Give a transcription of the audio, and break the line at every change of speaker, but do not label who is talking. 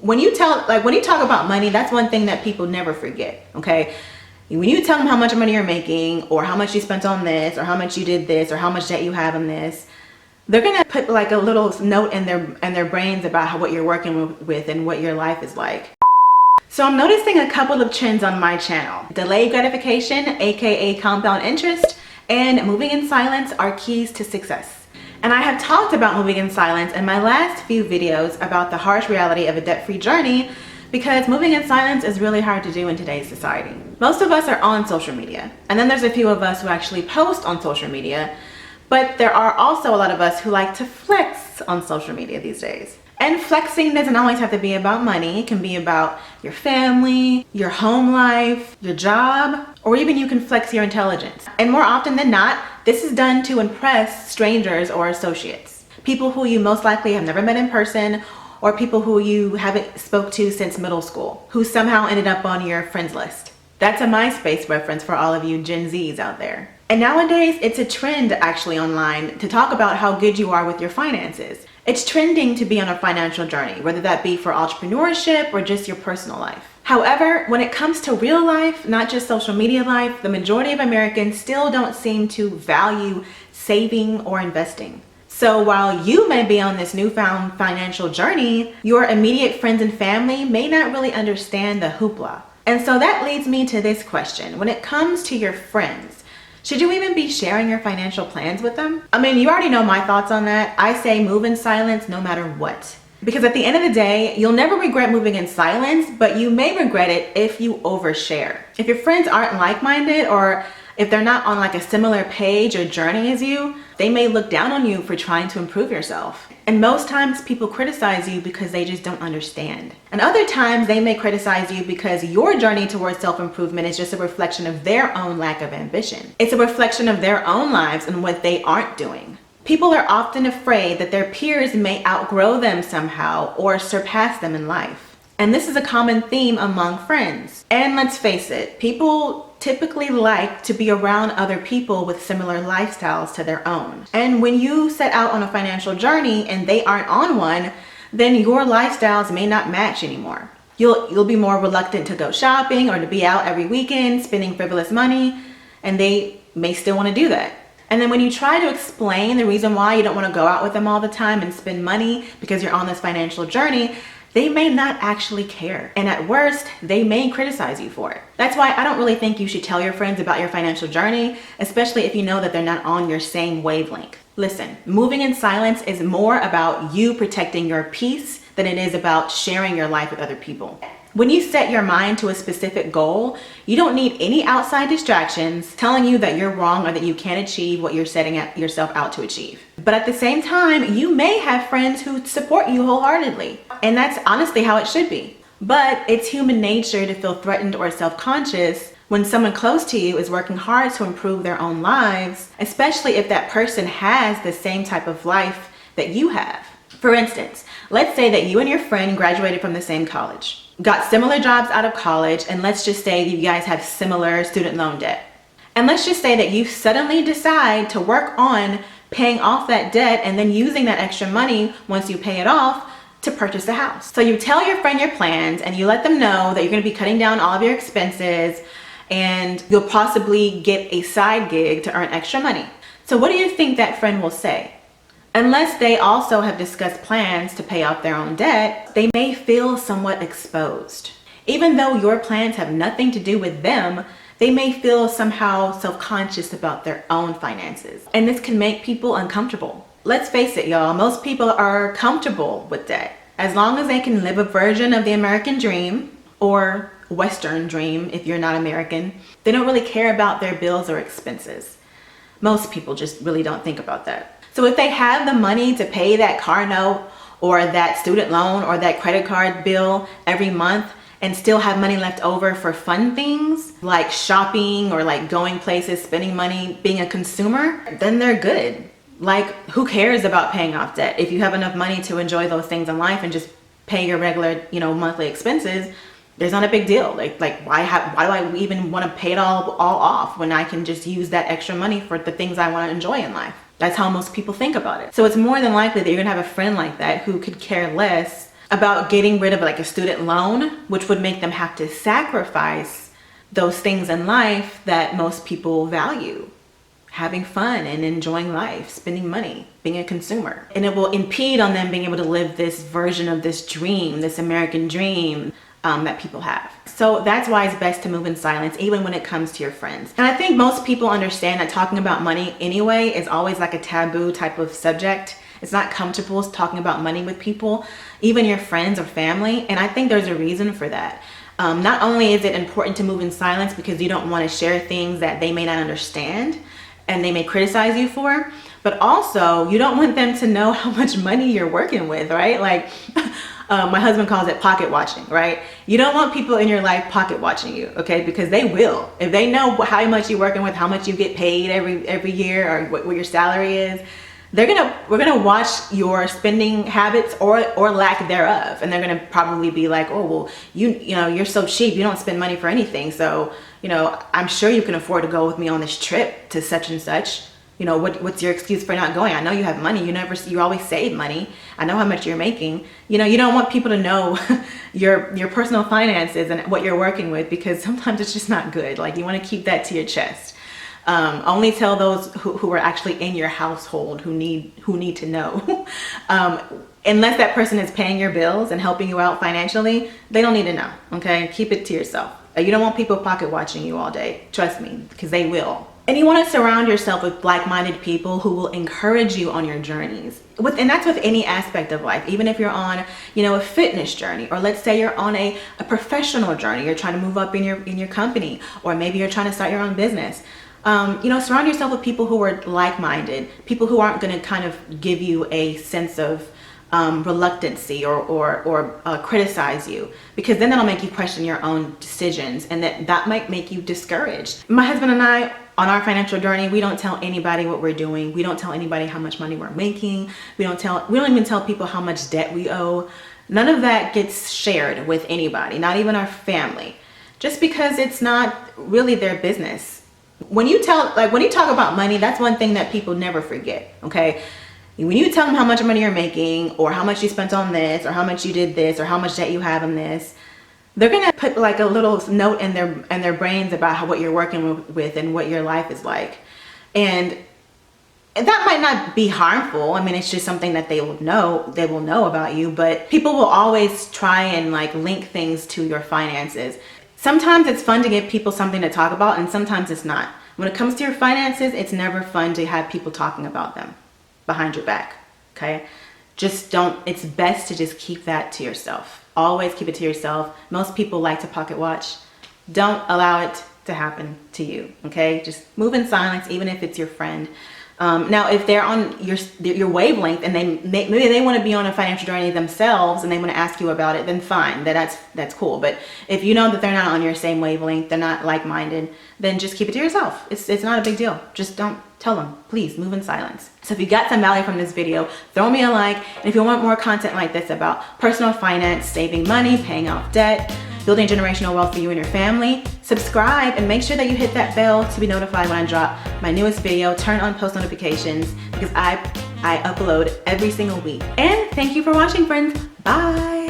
when you talk about money, that's one thing that people never forget, okay? When you tell them how much money you're making, or how much you spent on this, or how much you did this, or how much debt you have on this, they're gonna put like a little note in their brains about what you're working with and what your life is like. So I'm noticing a couple of trends on my channel. Delayed gratification, aka compound interest, and moving in silence are keys to success. And I have talked about moving in silence in my last few videos about the harsh reality of a debt-free journey, because moving in silence is really hard to do in today's society. Most of us are on social media, and then there's a few of us who actually post on social media, but there are also a lot of us who like to flex on social media these days. And flexing doesn't always have to be about money. It can be about your family, your home life, your job, or even you can flex your intelligence. And more often than not, this is done to impress strangers or associates. People who you most likely have never met in person, or people who you haven't spoke to since middle school, who somehow ended up on your friends list. That's a MySpace reference for all of you Gen Zs out there. And nowadays, it's a trend actually online to talk about how good you are with your finances. It's trending to be on a financial journey, whether that be for entrepreneurship or just your personal life. However, when it comes to real life, not just social media life, the majority of Americans still don't seem to value saving or investing. So while you may be on this newfound financial journey, your immediate friends and family may not really understand the hoopla. And so that leads me to this question. When it comes to your friends, should you even be sharing your financial plans with them? I mean, you already know my thoughts on that. I say move in silence no matter what. Because at the end of the day, you'll never regret moving in silence, but you may regret it if you overshare. If your friends aren't like-minded, or if they're not on like a similar page or journey as you, they may look down on you for trying to improve yourself. And most times people criticize you because they just don't understand. And other times they may criticize you because your journey towards self-improvement is just a reflection of their own lack of ambition. It's a reflection of their own lives and what they aren't doing. People are often afraid that their peers may outgrow them somehow or surpass them in life. And this is a common theme among friends. And let's face it, people typically like to be around other people with similar lifestyles to their own. And when you set out on a financial journey and they aren't on one, then your lifestyles may not match anymore. You'll be more reluctant to go shopping or to be out every weekend spending frivolous money, and they may still want to do that. And then when you try to explain the reason why you don't want to go out with them all the time and spend money because you're on this financial journey, they may not actually care. And at worst, they may criticize you for it. That's why I don't really think you should tell your friends about your financial journey, especially if you know that they're not on your same wavelength. Listen, moving in silence is more about you protecting your peace than it is about sharing your life with other people. When you set your mind to a specific goal, you don't need any outside distractions telling you that you're wrong or that you can't achieve what you're setting yourself out to achieve. But at the same time, you may have friends who support you wholeheartedly. And that's honestly how it should be. But it's human nature to feel threatened or self-conscious when someone close to you is working hard to improve their own lives, especially if that person has the same type of life that you have. For instance, let's say that you and your friend graduated from the same college, got similar jobs out of college, and let's just say that you guys have similar student loan debt. And let's just say that you suddenly decide to work on paying off that debt and then using that extra money once you pay it off to purchase a house. So you tell your friend your plans and you let them know that you're going to be cutting down all of your expenses and you'll possibly get a side gig to earn extra money. So what do you think that friend will say? Unless they also have discussed plans to pay off their own debt, they may feel somewhat exposed. Even though your plans have nothing to do with them, they may feel somehow self-conscious about their own finances. And this can make people uncomfortable. Let's face it, y'all, most people are comfortable with debt. As long as they can live a version of the American dream, or Western dream if you're not American, they don't really care about their bills or expenses. Most people just really don't think about that. So if they have the money to pay that car note or that student loan or that credit card bill every month and still have money left over for fun things like shopping or like going places, spending money, being a consumer, then they're good. Like, who cares about paying off debt? If you have enough money to enjoy those things in life and just pay your regular, monthly expenses, there's not a big deal. Like why do I even want to pay it all off when I can just use that extra money for the things I want to enjoy in life? That's how most people think about it. So it's more than likely that you're gonna have a friend like that who could care less about getting rid of like a student loan, which would make them have to sacrifice those things in life that most people value. Having fun and enjoying life, spending money, being a consumer. And it will impede on them being able to live this version of this dream, this American dream that people have. So that's why it's best to move in silence, even when it comes to your friends. And I think most people understand that talking about money anyway is always like a taboo type of subject. It's not comfortable talking about money with people, even your friends or family. And I think there's a reason for that. Not only is it important to move in silence because you don't want to share things that they may not understand and they may criticize you for, but also you don't want them to know how much money you're working with, right? Like my husband calls it pocket watching, right? You don't want people in your life pocket watching you, okay? Because they will. If they know how much you're working with, how much you get paid every year, or what your salary is, we're gonna watch your spending habits or lack thereof, and they're gonna probably be like, oh well, you know you're so cheap, you don't spend money for anything, so you know I'm sure you can afford to go with me on this trip to such and such. You know, what's your excuse for not going? I know you have money. You always save money. I know how much you're making. You know, you don't want people to know your personal finances and what you're working with, because sometimes it's just not good. Like, you want to keep that to your chest. Only tell those who are actually in your household who need to know. Unless that person is paying your bills and helping you out financially, they don't need to know. Okay, keep it to yourself. You don't want people pocket watching you all day. Trust me, because they will. And you want to surround yourself with like-minded people who will encourage you on your journeys. And that's with any aspect of life. Even if you're on, a fitness journey, or let's say you're on a professional journey, you're trying to move up in your company, or maybe you're trying to start your own business. Surround yourself with people who are like-minded, people who aren't going to kind of give you a sense of reluctancy or criticize you, because then that'll make you question your own decisions, and that might make you discouraged. My husband and I, on our financial journey, we don't tell anybody what we're doing. We don't tell anybody how much money we're making. We don't even tell people how much debt we owe. None of that gets shared with anybody, not even our family, just because it's not really their business. When you talk about money, that's one thing that people never forget, okay? When you tell them how much money you're making, or how much you spent on this, or how much you did this, or how much debt you have on this, they're gonna put like a little note in their brains about what you're working with and what your life is like. And that might not be harmful. I mean, it's just something that they will know about you, but people will always try and like link things to your finances. Sometimes it's fun to give people something to talk about, and sometimes it's not. When it comes to your finances, it's never fun to have people talking about them behind your back, okay? It's best to just keep that to yourself. Always keep it to yourself. Most people like to pocket watch. Don't allow it to happen to you, okay? Just move in silence, even if it's your friend. Now, if they're on your wavelength and maybe they want to be on a financial journey themselves and they want to ask you about it, then fine, that's cool. But if you know that they're not on your same wavelength, they're not like-minded, then just keep it to yourself. It's not a big deal. Just don't tell them. Please move in silence. So if you got some value from this video, throw me a like. And if you want more content like this about personal finance, saving money, paying off debt, building generational wealth for you and your family, subscribe and make sure that you hit that bell to be notified when I drop my newest video. Turn on post notifications, because I upload every single week. And thank you for watching, friends. Bye.